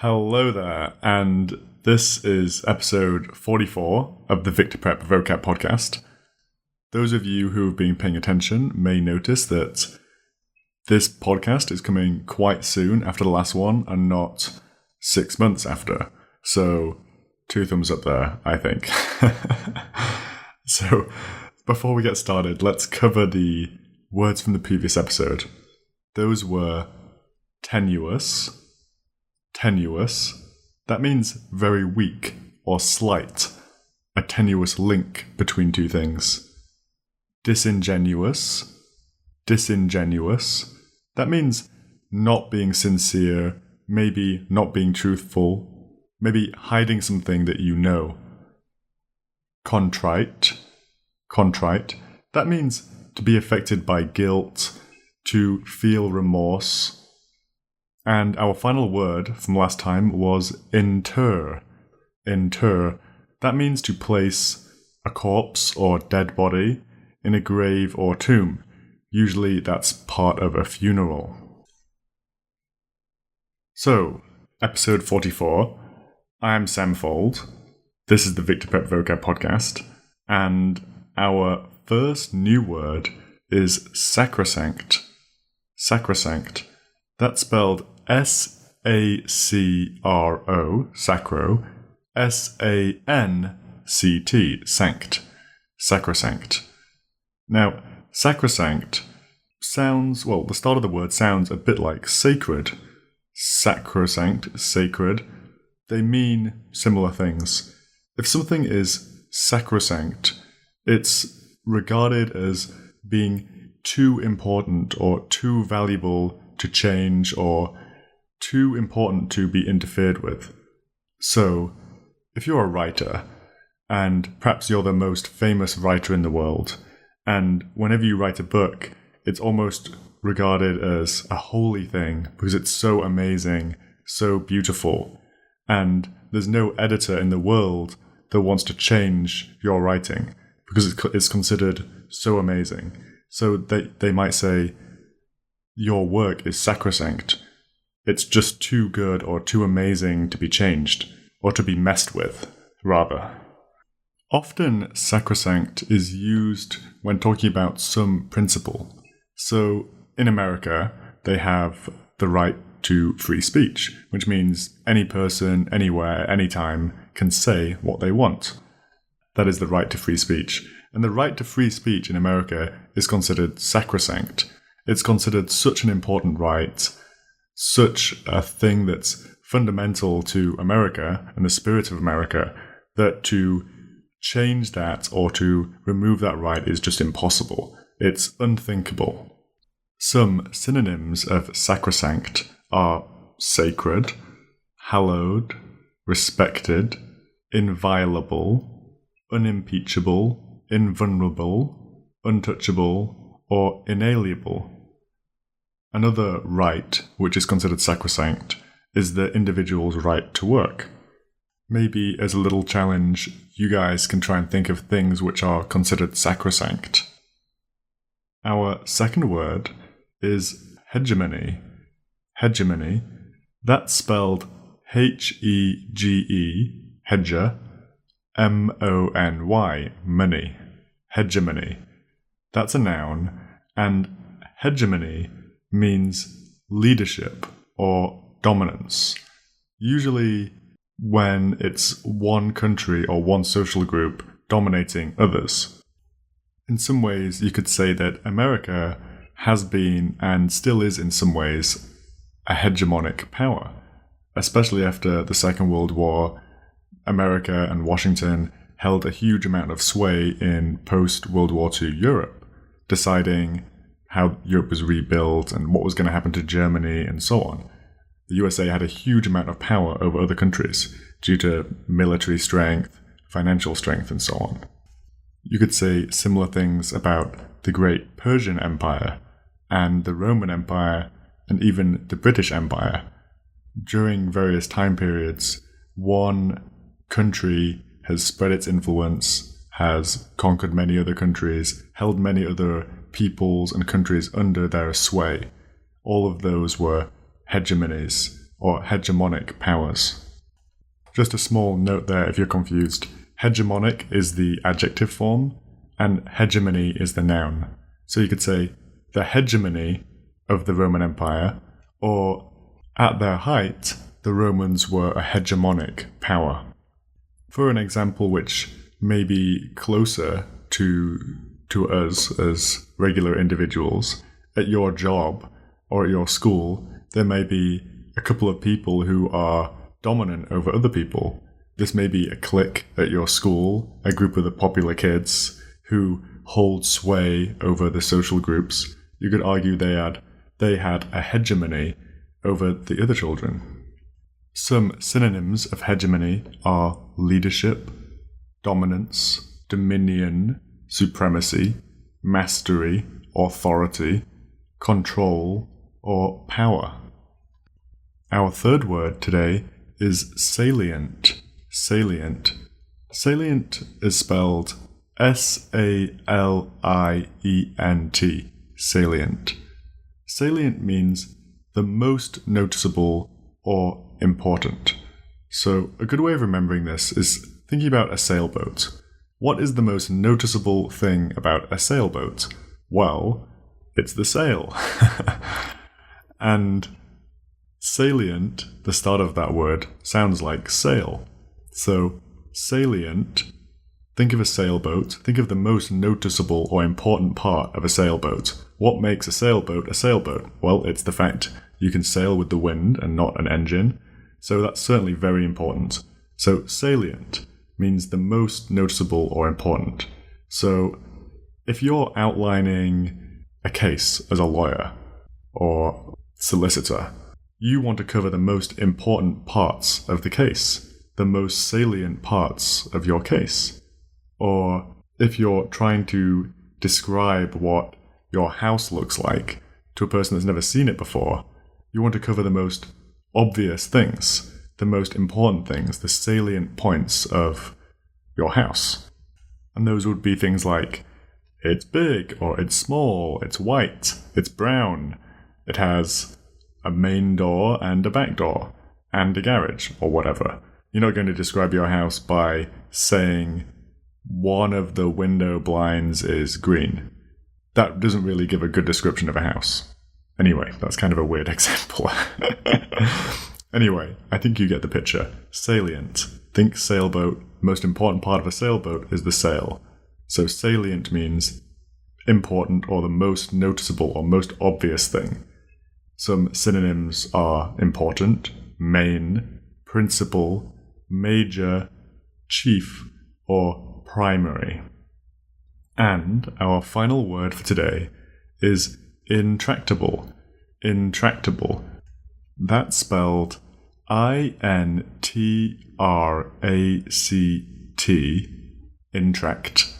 Hello there, and this is episode 44 of the VictorPrep Vocab podcast. Those of you who have been paying attention may notice that this podcast is coming quite soon after the last one and not 6 months after. So, 2 thumbs up there, I think. So, before we get started, let's cover the words from the previous episode. Those were tenuous. Tenuous. That means very weak or slight, a tenuous link between two things. Disingenuous. Disingenuous. That means not being sincere, maybe not being truthful, maybe hiding something that you know. Contrite. Contrite. That means to be affected by guilt, to feel remorse. And our final word from last time was inter. Inter. That means to place a corpse or dead body in a grave or tomb. Usually that's part of a funeral. So, episode 44. I'm Sam Fold. This is the VictorPrep Vocab podcast. And our first new word is sacrosanct. Sacrosanct. That's spelled S-A-C-R-O, sacro, S-A-N-C-T, sanct, sacrosanct. Now, sacrosanct sounds, well, the start of the word sounds a bit like sacred. Sacrosanct, sacred, they mean similar things. If something is sacrosanct, it's regarded as being too important or too valuable to change or too important to be interfered with. So, if you're a writer, and perhaps you're the most famous writer in the world, and whenever you write a book, it's almost regarded as a holy thing because it's so amazing, so beautiful, and there's no editor in the world that wants to change your writing because it's considered so amazing. So they might say, your work is sacrosanct. It's just too good or too amazing to be changed, or to be messed with, rather. Often, sacrosanct is used when talking about some principle. So, in America, they have the right to free speech, which means any person, anywhere, anytime, can say what they want. That is the right to free speech. And the right to free speech in America is considered sacrosanct. It's considered such an important right, such a thing that's fundamental to America and the spirit of America, that to change that or to remove that right is just impossible. It's unthinkable. Some synonyms of sacrosanct are sacred, hallowed, respected, inviolable, unimpeachable, invulnerable, untouchable, or inalienable. Another right, which is considered sacrosanct, is the individual's right to work. Maybe as a little challenge, you guys can try and think of things which are considered sacrosanct. Our second word is hegemony. Hegemony. That's spelled H-E-G-E, hedger, M-O-N-Y, money. Hegemony. That's a noun, and hegemony means leadership or dominance. Usually when it's one country or one social group dominating others. In some ways, you could say that America has been, and still is in some ways, a hegemonic power. Especially after the Second World War, America and Washington held a huge amount of sway in post-World War II Europe, deciding how Europe was rebuilt and what was going to happen to Germany and so on. The USA had a huge amount of power over other countries due to military strength, financial strength, and so on. You could say similar things about the Great Persian Empire and the Roman Empire and even the British Empire. During various time periods, one country has spread its influence, has conquered many other countries, held many other peoples and countries under their sway. All of those were hegemonies or hegemonic powers. Just a small note there if you're confused. Hegemonic is the adjective form, and hegemony is the noun. So you could say, the hegemony of the Roman Empire, or at their height, the Romans were a hegemonic power. For an example which may be closer to us as regular individuals, at your job or at your school, there may be a couple of people who are dominant over other people. This may be a clique at your school, a group of the popular kids who hold sway over the social groups. You could argue they had a hegemony over the other children. Some synonyms of hegemony are leadership, dominance, dominion, supremacy, mastery, authority, control, or power. Our third word today is salient. Salient. Salient is spelled S-A-L-I-E-N-T. Salient. Salient means the most noticeable or important. So a good way of remembering this is thinking about a sailboat. What is the most noticeable thing about a sailboat? Well, it's the sail. And salient, the start of that word, sounds like sail. So salient, think of a sailboat, think of the most noticeable or important part of a sailboat. What makes a sailboat a sailboat? Well, it's the fact you can sail with the wind and not an engine. So that's certainly very important. So salient means the most noticeable or important. So if you're outlining a case as a lawyer or solicitor, you want to cover the most important parts of the case, the most salient parts of your case. Or if you're trying to describe what your house looks like to a person that's never seen it before, you want to cover the most obvious things, the most important things, the salient points of your house. And those would be things like, it's big, or it's small, it's white, it's brown, it has a main door and a back door, and a garage, or whatever. You're not going to describe your house by saying one of the window blinds is green. That doesn't really give a good description of a house. Anyway, that's kind of a weird example. Anyway, I think you get the picture. Salient. Think sailboat. Most important part of a sailboat is the sail. So salient means important or the most noticeable or most obvious thing. Some synonyms are important, main, principal, major, chief, or primary. And our final word for today is intractable. Intractable. That's spelled I-N-T-R-A-C-T, intract,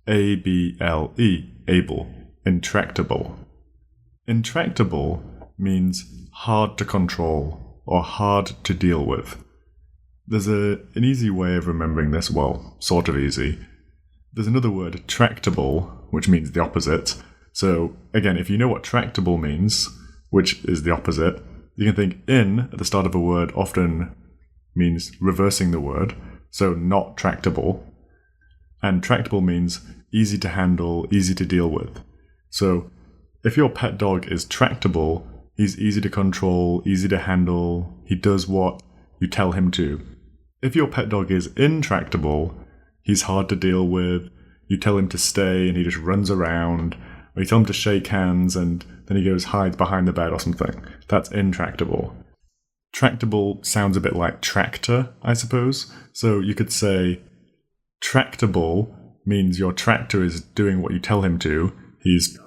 A-B-L-E, able, intractable. Intractable means hard to control or hard to deal with. There's an easy way of remembering this, well, sort of easy. There's another word, tractable, which means the opposite. So, again, if you know what tractable means, which is the opposite, you can think in at the start of a word often means reversing the word, so not tractable. And tractable means easy to handle, easy to deal with. So, if your pet dog is tractable, he's easy to control, easy to handle, he does what you tell him to. If your pet dog is intractable, he's hard to deal with, you tell him to stay and he just runs around, or you tell him to shake hands and then he goes hides behind the bed or something. That's intractable. Tractable sounds a bit like tractor, I suppose. So you could say tractable means your tractor is doing what you tell him to. He's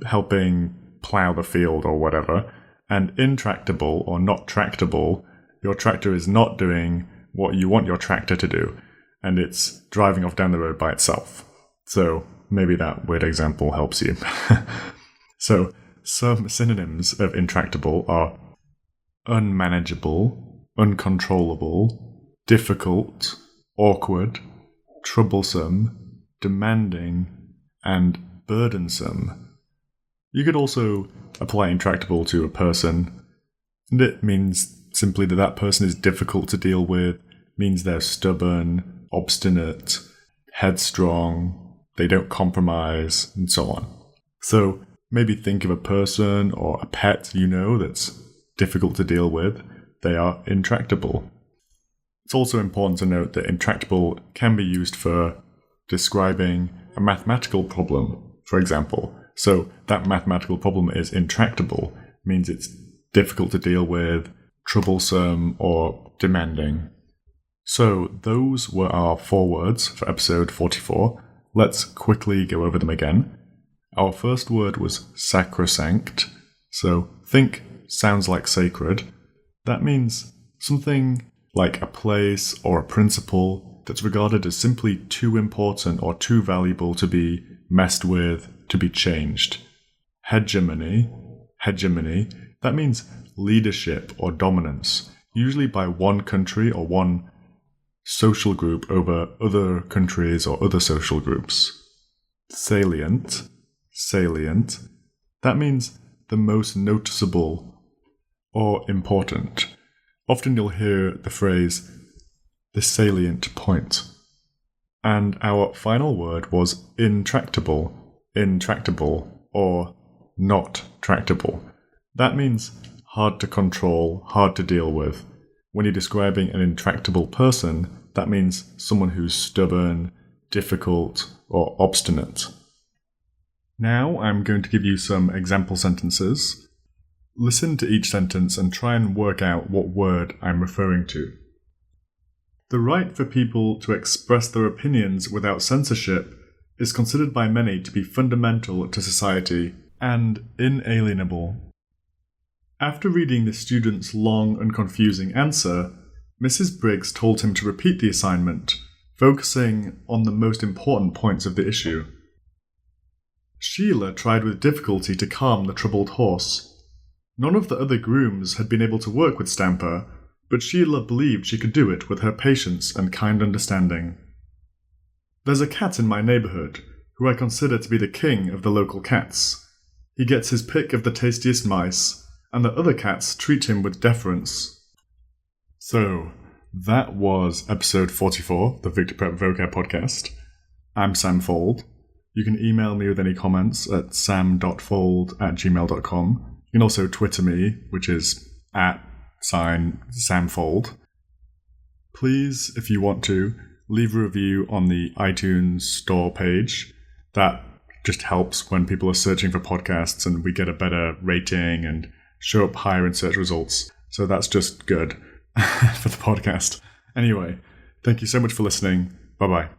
helping plow the field or whatever. And intractable or not tractable, your tractor is not doing what you want your tractor to do. And it's driving off down the road by itself. So maybe that weird example helps you. So some synonyms of intractable are unmanageable, uncontrollable, difficult, awkward, troublesome, demanding, and burdensome. You could also apply intractable to a person, and it means simply that that person is difficult to deal with, means they're stubborn, obstinate, headstrong, they don't compromise, and so on. So maybe think of a person or a pet you know that's difficult to deal with. They are intractable. It's also important to note that intractable can be used for describing a mathematical problem, for example. So that mathematical problem is intractable, means it's difficult to deal with, troublesome, or demanding. So those were our 4 words for episode 44. Let's quickly go over them again. Our first word was sacrosanct. So think sounds like sacred. That means something like a place or a principle that's regarded as simply too important or too valuable to be messed with, to be changed. Hegemony, that means leadership or dominance, usually by one country or one social group over other countries or other social groups. Salient, that means the most noticeable or important. Often you'll hear the phrase, the salient point. And our final word was intractable, or not tractable. That means hard to control, hard to deal with. When you're describing an intractable person, that means someone who's stubborn, difficult, or obstinate. Now I'm going to give you some example sentences. Listen to each sentence and try and work out what word I'm referring to. The right for people to express their opinions without censorship is considered by many to be fundamental to society and inalienable. After reading the student's long and confusing answer, Mrs. Briggs told him to repeat the assignment, focusing on the most important points of the issue. Sheila tried with difficulty to calm the troubled horse. None of the other grooms had been able to work with Stamper, but Sheila believed she could do it with her patience and kind understanding. There's a cat in my neighbourhood, who I consider to be the king of the local cats. He gets his pick of the tastiest mice, and the other cats treat him with deference. So, that was episode 44, the VictorPrep Vocab podcast. I'm Sam Fold. You can email me with any comments at sam.fold@gmail.com. You can also Twitter me, which is @SamFold. Please, if you want to, leave a review on the iTunes store page. That just helps when people are searching for podcasts and we get a better rating and show up higher in search results. So that's just good for the podcast. Anyway, thank you so much for listening. Bye-bye.